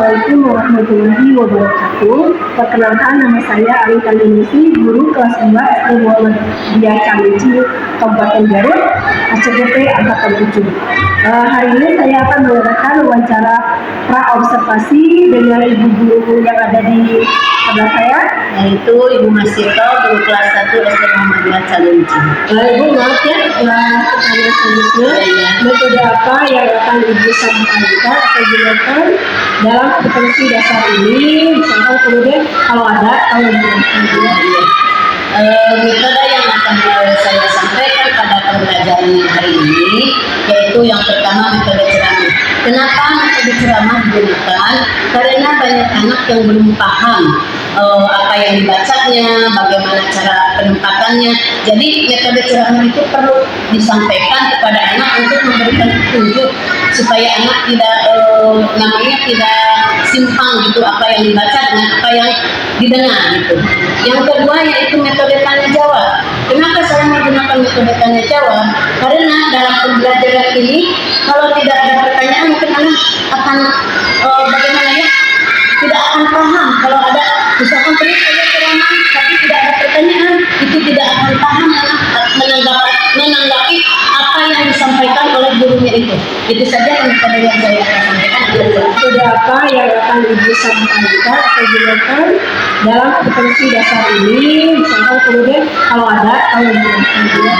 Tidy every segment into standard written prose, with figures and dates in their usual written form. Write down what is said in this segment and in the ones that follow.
Assalamualaikum warahmatullahi wabarakatuh. Perkenalkan, nama saya Arin Kandunisi, guru kelas 2 SD Muhammadiyah Camici, Kabupaten Garut, ACGP Angkatan 7. Hari ini saya akan mengadakan wawancara pra-observasi dengan ibu guru yang ada di sebelah saya, yaitu Ibu Masito, guru kelas 1 SD Muhammadiyah Camici. Ibu, maaf ya, pertanyaan selanjutnya, metode apa yang akan Ibu sampaikan atau gunakan dalam kompetensi dasar ini, misalkan kemudian kalau ada, kalau dijelaskan juga. Metode yang akan saya sampaikan pada pembelajaran hari ini, yaitu yang pertama metode ceramah. Kenapa metode ceramah digunakan? Karena banyak anak yang belum paham apa yang dibacanya, bagaimana cara penempatannya. Jadi metode ceramah itu perlu disampaikan kepada anak untuk memberikan petunjuk supaya anak tidak tidak simpang gitu apa yang dibaca dengan apa yang didengar gitu. Yang kedua yaitu metode tanya jawab. Kenapa saya menggunakan metode tanya jawab? Karena dalam pembelajaran ini kalau tidak ada pertanyaan mungkin anak akan bagaimana ya, tidak akan paham. Kalau ada misalkan terus saja ceramah tapi tidak ada pertanyaan, itu tidak akan paham menanggapi apa yang disampaikan oleh gurunya itu. Itu saja yang saya sampaikan. Metode apa yang akan Ibu sampaikan atau gunakan dalam kompetensi dasar ini, misalkan kemudian kalau ada, kalau dijelaskan juga.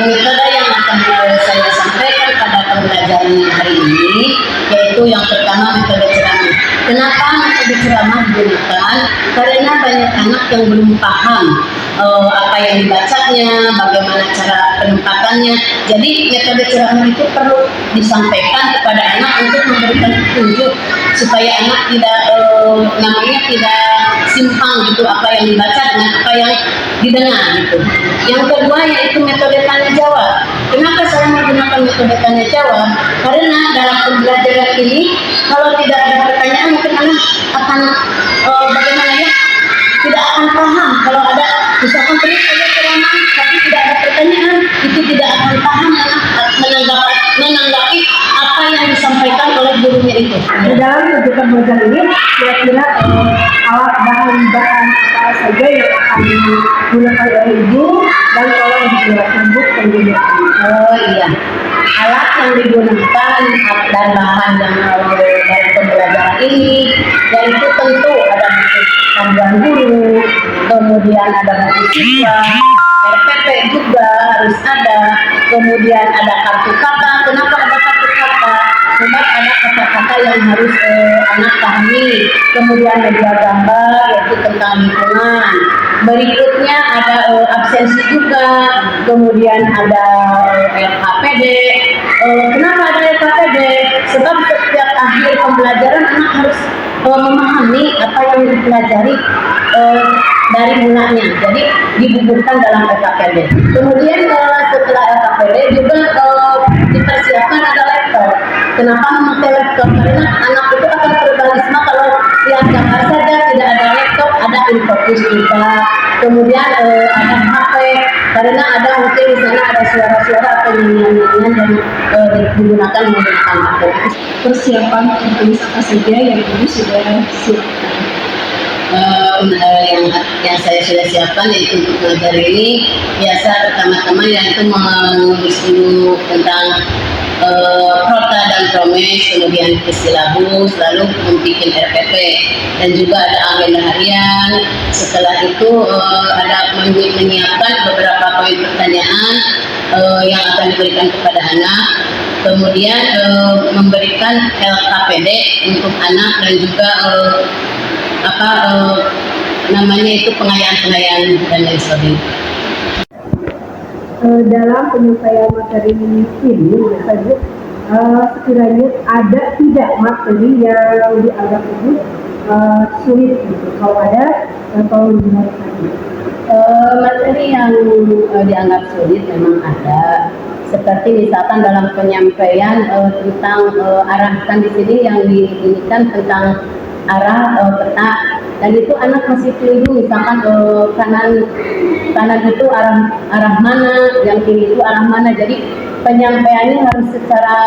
Metode yang akan saya sampaikan pada pembelajaran hari ini, yaitu yang pertama metode ceramah. Kenapa metode ceramah digunakan? Karena banyak anak yang belum paham apa yang dibacanya, bagaimana cara penempatannya. Jadi metode ceramah itu perlu disampaikan kepada anak untuk memberikan petunjuk supaya anak tidak tidak simpang gitu apa yang dibaca dengan apa yang didengar gitu. Yang kedua yaitu metode tanya jawab. Kenapa saya menggunakan metode tanya jawab? Karena dalam pembelajaran ini kalau tidak ada pertanyaan mungkin anak akan bagaimana ya, tidak akan paham. Kalau ada misalkan terus saja ceramah tapi tidak ada pertanyaan, itu tidak akan paham menanggapi apa yang disampaikan oleh gurunya itu. Di dalam kegiatan belajar ini, kira-kira alat bahan-bahan apa saja yang akan digunakan oleh Ibu, dan tolong dijelaskan Bu tentunya. Oh iya, alat yang digunakan dan bahan yang dalam pembelajaran ini, yaitu tentu ada buku panduan guru, kemudian ada buku siswa, RPP juga harus ada, kemudian ada kartu kata. Kenapa ada kartu kata? Sebab ada kata-kata yang harus anak pahami. Kemudian media gambar yaitu tentang lingkungan. Berikutnya ada absensi juga. Kemudian ada LKPD. Kenapa ada LKPD? Sebab setiap akhir pembelajaran anak harus memahami apa yang dipelajari dari mulanya. Jadi dibubuhkan dalam LKPD. Kemudian setelah LKPD juga dipersiapkan ada laptop. Kenapa memakai laptop? Karena anak itu akan berbalisma kalau lihat gambar saja, tidak ada laptop, ada infocus juga. Kemudian ada HP, karena ada mungkin di sana ada suara-suara atau nyanyian-nyanyian yang digunakan menggunakan HP. Persiapan tertulis apa saja yang Ibu sudah siapkan? Yang saya sudah siapkan yaitu untuk belajar ini biasa pertama-tama yaitu menulis dulu tentang prota dan promes, kemudian silabus, lalu membuat RPP dan juga ada agenda harian. Setelah itu ada menyiapkan beberapa poin pertanyaan yang akan diberikan kepada anak, kemudian memberikan LKPD untuk anak dan juga namanya itu pengayaan dan lain sebagainya. Dalam penyampaian materi ini, sekiranya ada tidak materi yang dianggap Ibu sulit gitu. Kalau ada, tolong dijelaskan. Materi yang dianggap sulit memang ada. Seperti misalkan dalam penyampaian tentang arahkan di sini yang diinginkan tentang arah peta, dan itu anak masih keliru. Misalkan kanan itu arah mana, yang kiri itu arah mana. Jadi penyampaiannya harus secara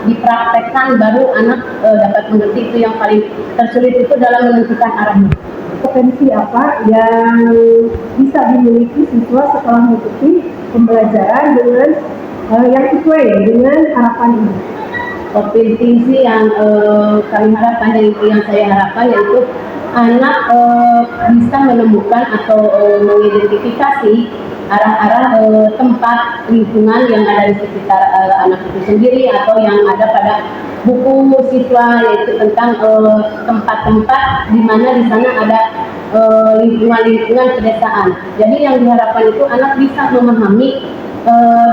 dipraktekkan baru anak dapat mengerti. Itu yang paling tersulit itu dalam menentukan arahnya. Potensi apa yang bisa dimiliki siswa setelah mengikuti pembelajaran dengan yang sesuai dengan harapan ini? Potensi yang kami harapkan, yang saya harapkan yaitu anak bisa menemukan atau mengidentifikasi arah-arah tempat lingkungan yang ada di sekitar anak itu sendiri atau yang ada pada buku siswa, yaitu tentang tempat-tempat di mana di sana ada lingkungan-lingkungan pedesaan. Jadi yang diharapkan itu anak bisa memahami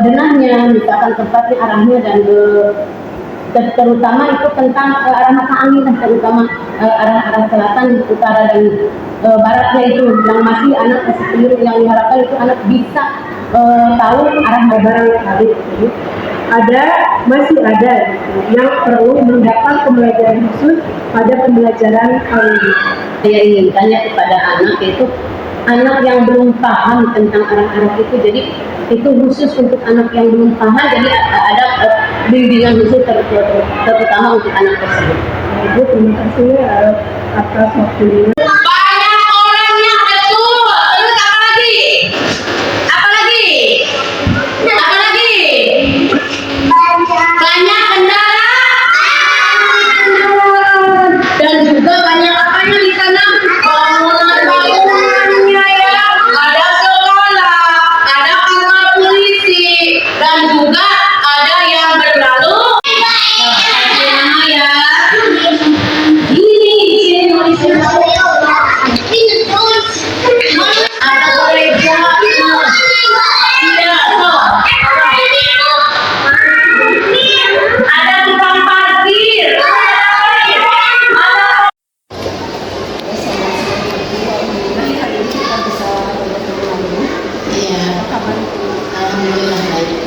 denahnya, misalkan tempatnya, arahnya, dan terutama itu tentang arah mata angin, terutama arah-arah selatan, utara, dan baratnya itu yang masih anak masih keliru. Yang diharapkan itu anak bisa tahu arah barangkali masih ada yang perlu mendapat pembelajaran khusus pada pembelajaran kali ini. Saya ingin tanya kepada anak, yaitu anak yang belum paham tentang arah-arah itu. Jadi itu khusus untuk anak yang belum paham, jadi ada bimbingan khusus terutama untuk anak tersebut. Ibu, terima kasih atas waktunya. Banyak orangnya, betul. Terus apa lagi? Apa lagi? Apa lagi? Banyak kendaraan. Dan juga banyak apanya di sana? Bangunan-bangunannya ya. Ada sekolah, ada kantor polisi, dan juga ada yang berlalu. Nama ya. Ada gereja, ada tukang parkir, Iya, alhamdulillah baik.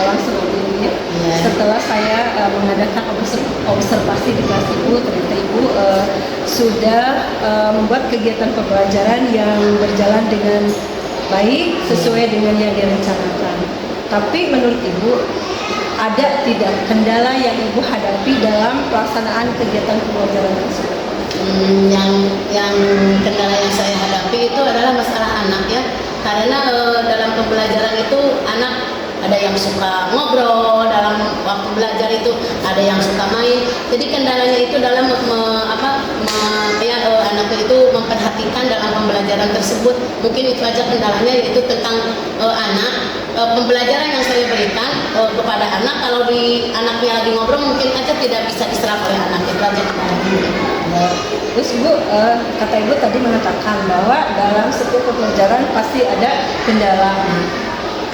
Langsung ini ya. Iya. Setelah saya mengadakan observasi di kelas ibu, ternyata ibu sudah membuat kegiatan pembelajaran yang berjalan dengan baik sesuai dengan yang direncanakan. Tapi menurut ibu, ada tidak kendala yang ibu hadapi dalam pelaksanaan kegiatan pembelajaran tersebut? Yang kendala yang saya hadapi itu adalah masalah anak ya, karena dalam pembelajaran itu anak ada yang suka ngobrol dalam waktu belajar, itu ada yang suka main. Jadi kendalanya itu dalam anak itu memperhatikan dalam pembelajaran tersebut. Mungkin itu aja kendalanya, yaitu tentang anak. Pembelajaran yang saya berikan kepada anak, kalau di anaknya lagi ngobrol mungkin aja tidak bisa diserap oleh anak. Itu aja kendalanya. Terus ibu, kata ibu tadi mengatakan bahwa dalam setiap pembelajaran pasti ada kendala.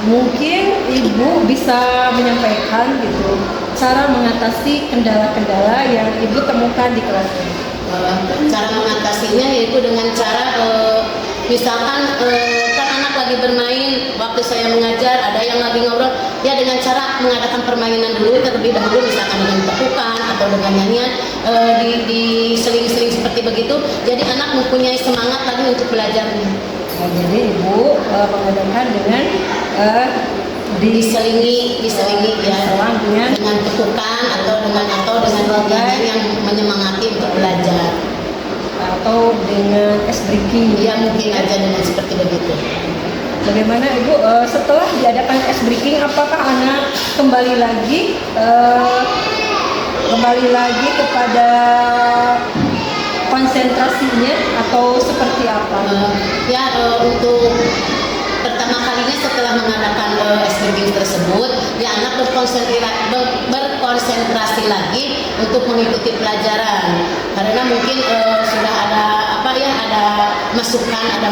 Mungkin ibu bisa menyampaikan gitu cara mengatasi kendala-kendala yang ibu temukan di kelas ini. Cara mengatasinya yaitu dengan cara misalkan kan anak lagi bermain, waktu saya mengajar ada yang lagi ngobrol, ya dengan cara mengadakan permainan dulu terlebih dahulu, misalkan dengan tepukan atau dengan nyanyian, diseling-seling seperti begitu, jadi anak mempunyai semangat lagi untuk belajarnya. Nah, jadi ibu mengadakan dengan diselingi ya diselang dengan tepukan atau dengan nyanyian yang menyemangati untuk belajar, atau dengan ice breaking. Ya mungkin aja dengan seperti begitu. Bagaimana ibu setelah diadakan ice breaking, apakah anak kembali lagi kepada konsentrasinya atau seperti apa? Untuk pertama kalinya setelah mengadakan SBB tersebut, ya anak berkonsentrasi lagi untuk mengikuti pelajaran, karena mungkin sudah ada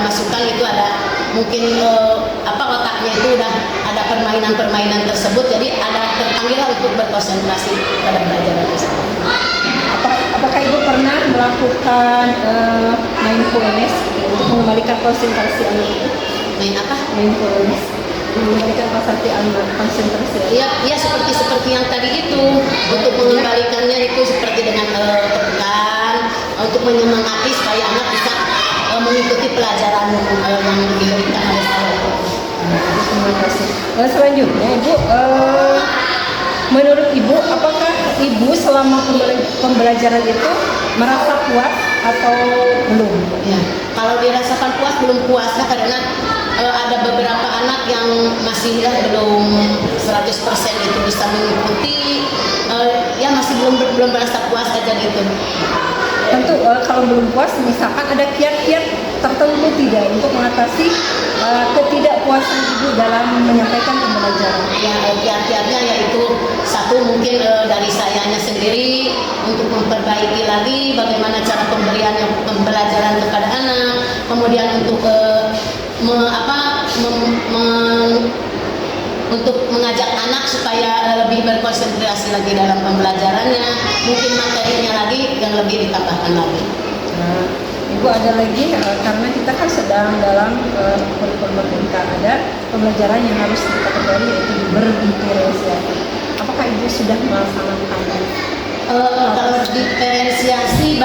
masukan itu ada mungkin otaknya itu udah ada permainan tersebut, jadi ada terpanggil untuk berkonsentrasi pada pelajaran tersebut. Apakah ibu pernah melakukan mindfulness untuk mengembalikan konsentrasi anak itu? Main apa? Mindfulness, mengembalikan konsentrasi. Ya seperti yang tadi itu, untuk mengembalikannya itu seperti dengan tekan, untuk menyemangati supaya anak bisa mengikuti pelajaran yang diberikan oleh saya. Terima kasih. Selanjutnya Ibu, menurut Ibu, apakah Ibu selama pembelajaran itu merasa puas atau belum? Ya, kalau dirasakan puas belum puas ya, karena ada beberapa anak yang masih ya belum 100% itu bisa mengikuti, ya masih belum merasa puas aja gitu. Tentu kalau belum puas, misalkan ada kiat-kiat tertentu tidak untuk mengatasi ketidakpuasan Ibu dalam menyampaikan pembelajaran. Ya, kiat-kiatnya yaitu satu mungkin dari sayanya sendiri untuk memperbaiki lagi bagaimana cara pembelajaran kepada anak, kemudian untuk untuk mengajak anak supaya lebih berkonsentrasi lagi dalam pembelajarannya, mungkin materinya lagi yang lebih ditambahkan lagi. Nah, Ibu ada lagi, karena kita kan sedang dalam kurikulum merdeka, ada pembelajaran yang harus kita ketahui yaitu berdiferensiasi. Apakah Ibu sudah melaksanakan? Kalau diferensiasi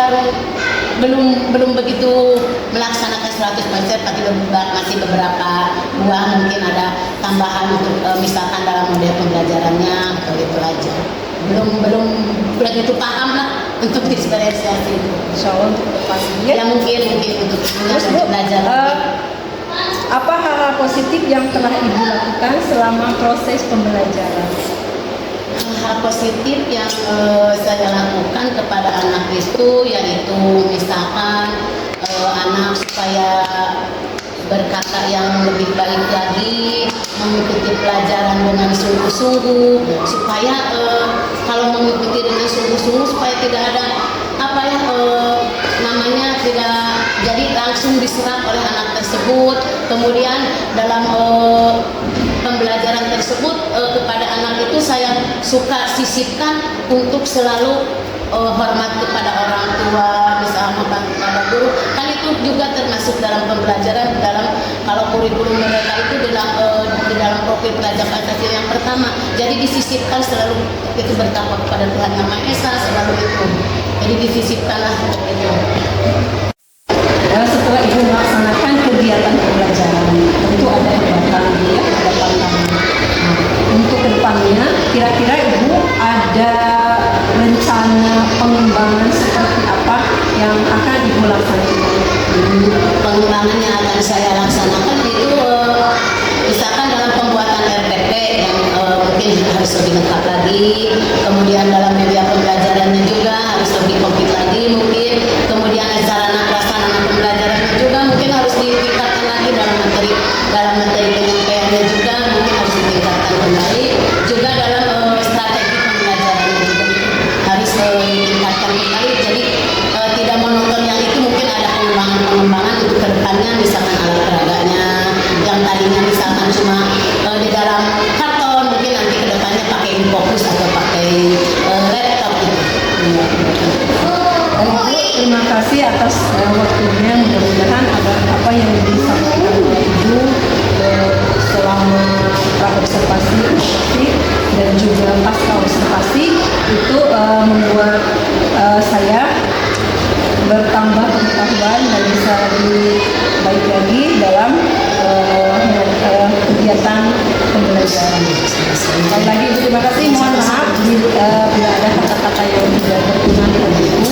belum begitu melaksanakan 100%, tapi masih beberapa buah mungkin ada tambahan untuk misalkan dalam model pembelajarannya atau itu aja. Belum begitu paham lah untuk diferensiasi itu. Insya Allah untuk depannya. Ya mungkin untuk Terus Bu, belajar. apa hal-hal positif yang telah Ibu lakukan selama proses pembelajaran? Hal positif yang saya lakukan kepada anak itu yaitu misalkan anak supaya berkata yang lebih baik lagi, mengikuti pelajaran dengan sungguh-sungguh, supaya kalau mengikuti dengan sungguh-sungguh supaya tidak ada namanya tidak jadi langsung diserap oleh anak tersebut. Kemudian dalam pembelajaran tersebut kepada anak itu saya suka sisipkan untuk selalu hormat kepada orang tua, misalnya kepada guru, kan itu juga termasuk dalam pembelajaran. Dalam kalau kurikulum mereka itu di dalam profil pelajar Pancasila yang pertama, jadi disisipkan selalu itu bertakwa kepada Tuhan Yang Maha Esa, selalu itu. Jadi disisipkanlah itu. Setelah Ibu melaksanakan kegiatan pembelajaran, tentu ada hambatan, ya, ada tantangan. Untuk kedepannya, kira-kira Ibu ada rencana pengembangan seperti apa yang akan Ibu laksanakan? Pengembangan yang akan saya laksanakan itu misalkan dalam pembuatan RPP yang mungkin harus lebih lengkap lagi, kemudian dalam media pembelajarannya juga harus lebih komplit lagi mungkin, kemudian sarana prasarana pembelajarannya juga mungkin harus ditingkatkan lagi, dalam materi penyampaiannya juga mungkin harus ditingkatkan kembali, juga dalam strategi pembelajarannya juga harus ditingkatkan kembali. Jadi tidak monoton yang itu, mungkin ada pengembangan untuk kedepannya, misalkan alat peraganya yang tadinya misalkan cuma di dalam karton, mungkin nanti kedepannya pakai Infocus atau pakai laptop gitu. Ibu, terima kasih atas waktunya. Mudah-mudahan apa yang disampaikan oleh Ibu selama praobservasi dan juga pasca observasi itu membuat saya bertambah pengetahuan dan bisa lebih baik lagi dalam kegiatan pembelajaran. Sekali lagi Ibu, terima kasih. Mohon maaf bila ada kata-kata yang tidak berkenan di hati Ibu.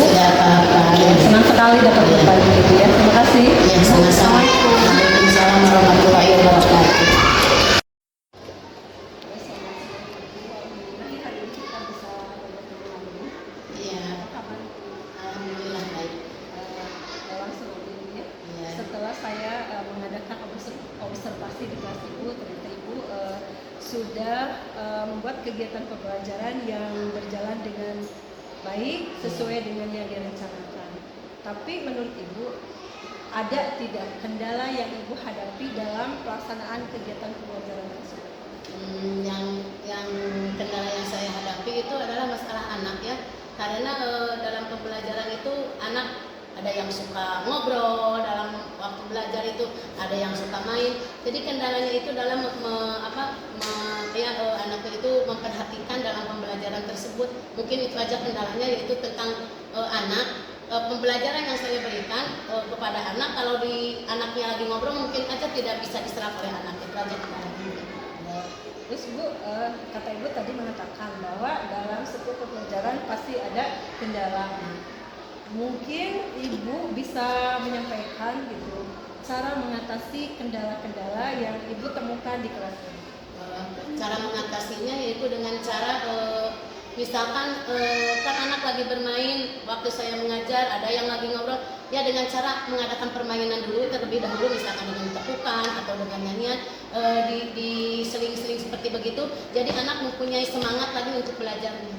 Senang sekali dapat berbagi Ibu, ya. Terima kasih. Ya, sama-sama. Waalaikumsalam warahmatullahi wabarakatuh. Iya, alhamdulillah baik. Langsung ini, ya. Setelah saya mengadakan observasi di kelas Ibu, ternyata Ibu sudah membuat kegiatan pembelajaran yang berjalan dengan baik sesuai dengan yang direncanakan. Tapi menurut Ibu, ada tidak kendala yang Ibu hadapi dalam pelaksanaan kegiatan pembelajaran tersebut? Yang kendala yang saya hadapi itu adalah masalah anak, ya, karena dalam pembelajaran itu anak ada yang suka ngobrol dalam waktu belajar, itu ada yang suka main. Jadi kendalanya itu dalam anak itu memperhatikan dalam pembelajaran tersebut. Mungkin itu aja kendalanya, yaitu tentang anak. Pembelajaran yang saya berikan kepada anak, kalau di anaknya lagi ngobrol mungkin aja tidak bisa diserap oleh anak itu aja. Terus Bu, kata Ibu tadi mengatakan bahwa dalam setiap pembelajaran pasti ada kendala. Mungkin Ibu bisa menyampaikan gitu cara mengatasi kendala-kendala yang Ibu temukan di kelas ini. Cara mengatasinya yaitu dengan cara misalkan kan anak lagi bermain, waktu saya mengajar ada yang lagi ngobrol, ya dengan cara mengadakan permainan dulu terlebih dahulu, misalkan dengan tepukan atau dengan nyanyian, diseling-seling seperti begitu, jadi anak mempunyai semangat lagi untuk belajarnya.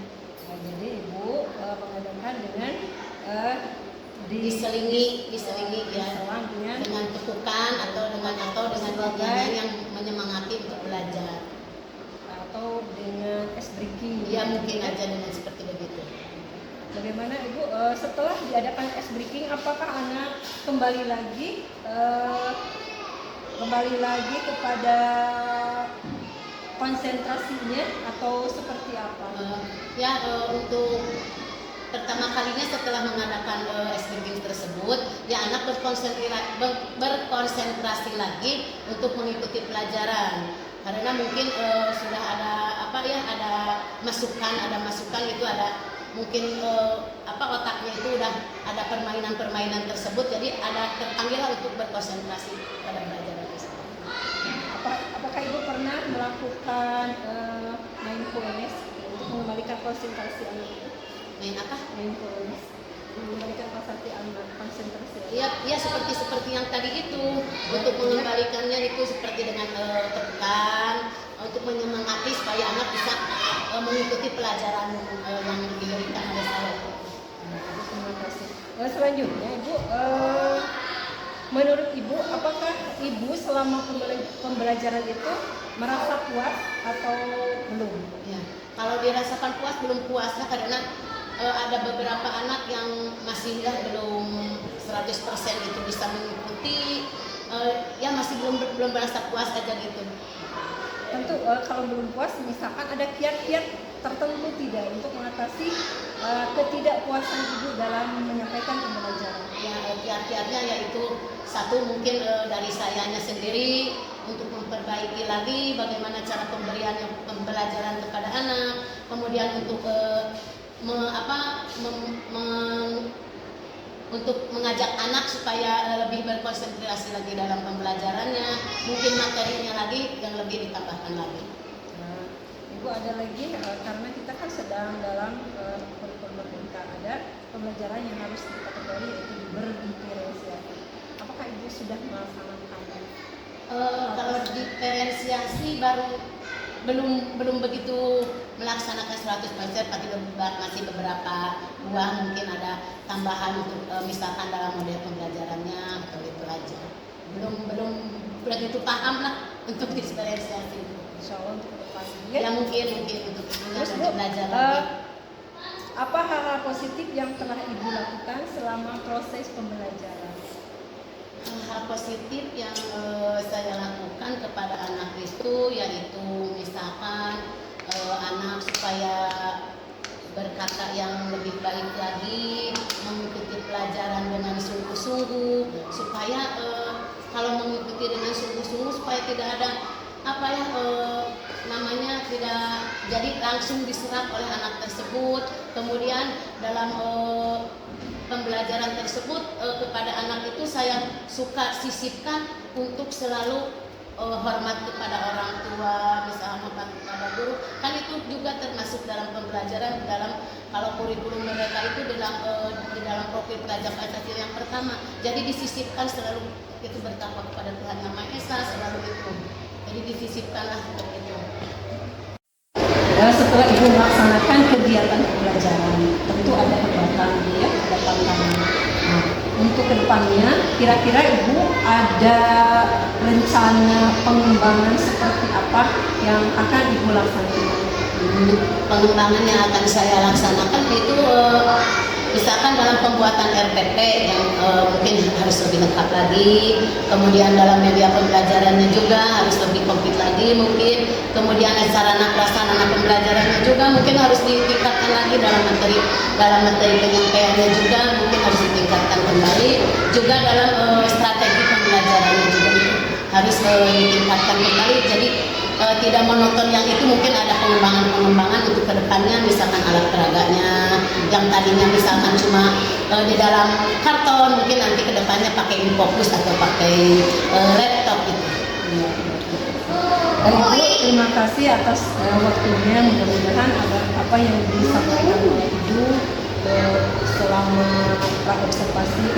Nah, jadi Ibu mengadakan dengan diselingi ya diselang dengan tepukan atau dengan nyanyian yang menyemangati untuk belajar. Atau dengan ice breaking. Ya mungkin aja dengan seperti begitu. Bagaimana Ibu setelah diadakan ice breaking, apakah anak kembali lagi kepada konsentrasinya atau seperti apa? Untuk pertama kalinya setelah mengadakan ice breaking tersebut, ya anak berkonsentrasi lagi untuk mengikuti pelajaran. Karena mungkin sudah ada masukan itu ada mungkin otaknya itu udah ada permainan tersebut, jadi ada terpanggil untuk berkonsentrasi pada pelajaran tersebut. Apakah Ibu pernah melakukan mindfulness untuk mengembalikan konsentrasi anak itu? Main apa? Mindfulness, mengembalikan konsentrasi. Iya seperti yang tadi itu, untuk mengembalikannya itu seperti dengan tepukan untuk menyemangati supaya anak bisa mengikuti pelajaran yang diberikan oleh saya. Terima kasih. Selanjutnya Ibu, menurut Ibu, apakah Ibu selama pembelajaran itu merasa puas atau belum? Ya, kalau dirasakan puas belum puas karena ada beberapa anak yang masih belum 100% itu bisa mengikuti, ya masih belum merasa puas aja gitu. Tentu kalau belum puas, misalkan ada kiat-kiat tertentu tidak untuk mengatasi ketidakpuasan Ibu dalam menyampaikan pembelajaran. Ya, kiat-kiatnya yaitu satu mungkin dari sayanya sendiri untuk memperbaiki lagi bagaimana cara pemberian pembelajaran kepada anak, kemudian untuk untuk mengajak anak supaya lebih berkonsentrasi lagi dalam pembelajarannya, mungkin materinya lagi yang lebih ditambahkan lagi. Nah, Ibu ada lagi karena kita kan sedang dalam kurikulum merdeka, ada pembelajaran yang harus dikategori yaitu berdiferensiasi. Apakah Ibu sudah melaksanakannya? Kalau diferensiasi belum begitu melaksanakan 100%, tapi masih beberapa buah mungkin ada tambahan untuk misalkan dalam model pembelajarannya atau itu aja. Belum begitu paham lah untuk diferensiasi. Insya Allah untuk depannya. Ya mungkin untuk Terus Bu, belajar lagi. apa hal-hal positif yang telah Ibu lakukan selama proses pembelajaran? Hal positif yang saya lakukan kepada anak itu yaitu misalkan anak supaya berkata yang lebih baik lagi, mengikuti pelajaran dengan sungguh-sungguh, supaya kalau mengikuti dengan sungguh-sungguh supaya tidak ada tidak jadi langsung diserap oleh anak tersebut. Kemudian dalam pembelajaran tersebut kepada anak itu saya suka sisipkan untuk selalu hormat kepada orang tua, misalnya hormat kepada guru, kan itu juga termasuk dalam pembelajaran dalam kalau kurikulum mereka itu di dalam profil pelajar Pancasila yang pertama. Jadi disisipkan selalu itu bertakwa kepada Tuhan Yang Maha Esa, selalu itu. Jadi disisipkanlah seperti itu. Setelah Ibu melaksanakan kegiatan pembelajaran, tentu ada hambatan, ya, ada tantangan. Nah, untuk kedepannya, kira-kira Ibu ada rencana pengembangan seperti apa yang akan Ibu laksanakan? Pengembangan yang akan saya laksanakan itu misalkan dalam pembuatan RPP yang mungkin harus lebih lengkap lagi, kemudian dalam media pembelajarannya juga harus lebih komplit lagi mungkin, kemudian sarana prasarana pembelajarannya juga mungkin harus ditingkatkan lagi, dalam materi penyampaiannya juga mungkin harus ditingkatkan kembali, juga dalam strategi pembelajarannya juga harus ditingkatkan kembali. Jadi tidak monoton yang itu, mungkin ada pengembangan untuk kedepannya, misalkan alat peraganya yang tadinya misalkan cuma di dalam karton, mungkin nanti kedepannya pakai infocus atau pakai laptop gitu. Baik Bu, terima kasih atas waktunya. Mudah-mudahan apa yang disampaikan oleh Ibu selama observasi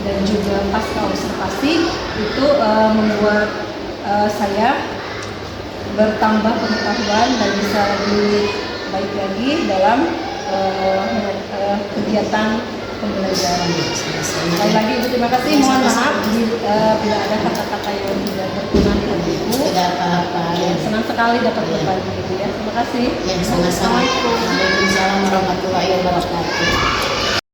dan juga pasca observasi itu membuat saya bertambah pengetahuan dan bisa lebih baik lagi dalam kegiatan pembelajaran. Sekali lagi Ibu terima kasih. Mohon maaf bila ada kata-kata yang tidak berkenan di hati Ibu. Tidak apa-apa. Ya, senang sekali dapat berbagi Ibu ya. Terima kasih. Ya, sama-sama. Waalaikumsalam warahmatullahi wabarakatuh.